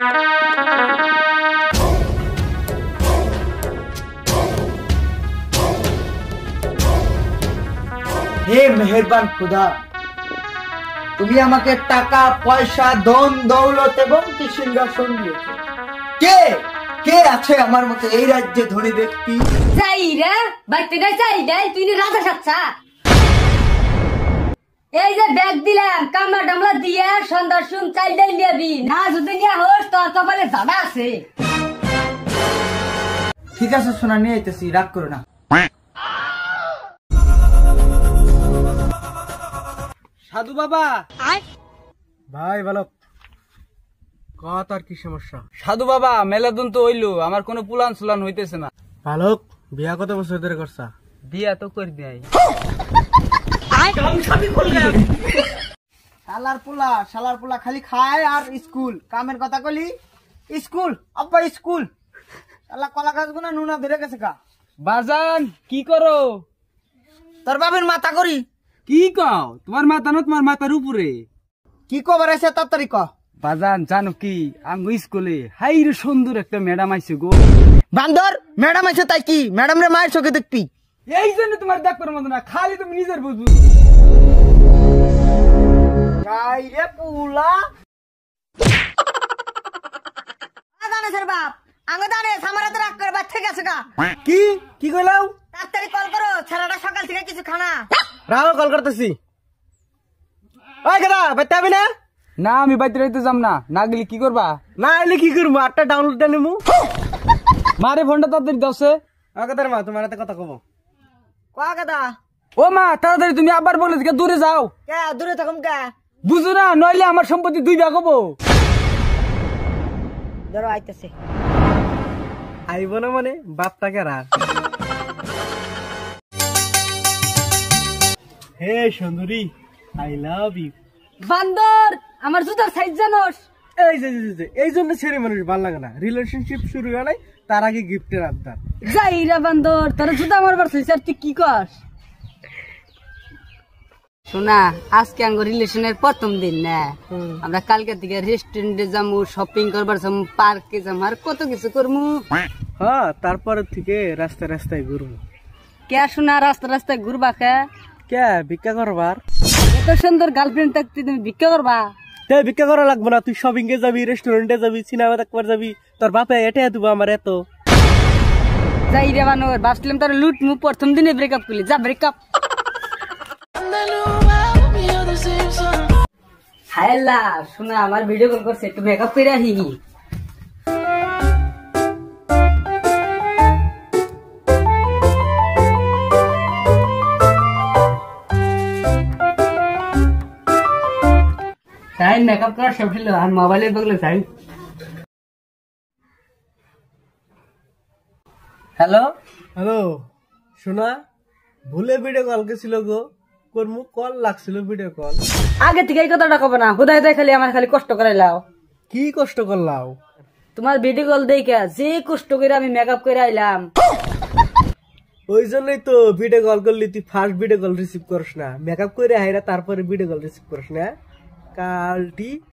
হে মেহেরবান খুদা, তুমি আমাকে টাকা পয়সা ধন দৌলত এবং কি সিংহাসন দিয়েছো। কে কে আছে আমার মতো এই রাজ্যে ধনী ব্যক্তি? যাই রে বাইতে না যাই নাই তুই রাজা সাচ্ছা। এই যে ব্যাগ দিলাম কামলা ডামলা দিয়ে সন্ধ্যার শুন চাইলেই নিবি না, যদি নিয়ে হোস তোর কপালে জাদা আছে। ঠিক আছে সোনা, নিয়ে আইতেছি, রাগ করো না। সাধু বাবা ভাই বালক কত আর কি সমস্যা? সাধু বাবা মেলাদুন তো হইলো, আমার কোনো পুলান সুলান হইতেছে না। বালক বিয়া কত বছর ধরে করছা? বিয়া তো করে দেয়। শালার পোলা খালি খায় আর স্কুল কামের কথা কলি। স্কুল আব্বা স্কুল, শালা কলা গাছ গুনা নুনা ধরে গেছে কা। বাজান কি করো? তোর বাপের মাথা করি। কি কও? তোমার মাথা না তোমার মাথার উপরে। কি কবার আছে তাড়াতাড়ি ক। বাজান জানো কি, আঙ্গু স্কুলে হাইরে সুন্দর একটা ম্যাডাম আইছে গো। বান্দর ম্যাডাম আছে তাই কি? ম্যাডাম রে মায়ের চোখে দেখবি। এই জন্য তোমার দেখবার মতো না, খালি তুমি নিজের বুঝবো। যাই রে পুলা। দানেশের বাপ আঙ্গ দানেশ আমার হাতে রাগ করে বাদ থেকে আছে গা। কি কি কইলাও? তাড়াতাড়ি কল করো, ছেলেটা সকাল থেকে কিছু খানা। রাও কল করতেছি। ওই গদা বাইতে হবে না? না আমি বাইতে রাইতে যাম না, না গেলে কি করবা? না এলে কি করবো? আটটা ডাউনলোড দিয়ে নেবো। মারে ফোনটা তাড়াতাড়ি দাওছে। আগের মা তোমার হাতে কথা কব। কোয়া গাদা ও মা তাড়াতাড়ি তুমি আবার বলে দিকে দূরে যাও। কে দূরে থাকুম কে? বুঝো না, নইলে আমার সম্পত্তি দুই ভাগ হবো। ধরো আইতেছে। আইব না মানে বাপটাকে রাখ। হে সুন্দরী, আই লাভ ইউ। বান্দর আমার জুতার সাইজ জানোস? এই জন্য ছেড়ে মানুষ ভাল লাগে না। রিলেশনশিপ শুরু হয় নাই তার আগে গিফটের আবদার। যাই রে বান্দর, তোর জুতা মারবার চাইছ আর তুই কি কস? শোনা, আজকে আঙ্গ রিলেশনের প্রথম দিন না, আমরা কালকে থেকে রেস্টুরেন্টে যাবো, শপিং করবার যাবো, পার্কে যাবো, আর কত কিছু করবো। হ্যাঁ তারপর থেকে রাস্তায় রাস্তায় ঘুরবো। কে শোনা রাস্তা রাস্তায় ঘুরবা খে? কে ভিক্ষা করবার? এত সুন্দর গার্লফ্রেন্ড থাকতে তুমি ভিক্ষা করবা? ভিক্ষা করা লাগবে না, তুই শপিং এ যাবি, রেস্টুরেন্টে যাবি, সিনেমা দেখবার যাবি, তোর বাপে এটা দেবো আমার এত। যাই রে বানর, ভাবছিলাম তোর লুট মু প্রথম দিনে ব্রেকআপ করলি। যা ব্রেকআপ। হায়লা শোনা, আমার ভিডিও কল করছে, একটু মেকআপ করে আসি। তাই মেকআপ করা সব ছিল আর মোবাইলে বগলে তাই। হ্যালো হ্যালো শোনা, ভুলে ভিডিও কল গেছিল গো, করমু কল লাগছিল ভিডিও কল। আগে থেকে এই কথাটা কবে না, হুদায় হুদায় খালি আমার খালি কষ্ট করাইলাও। কি কষ্ট করলাও? তোমার ভিডিও কল দেখে যে কষ্ট করে আমি মেকআপ করে আইলাম। ওই জন্যই তো ভিডিও কল করলি তুই ফার্স্ট ভিডিও কল রিসিভ করিস না, মেকআপ করে হাইরা তারপরে ভিডিও কল রিসিভ করিস না। কালটি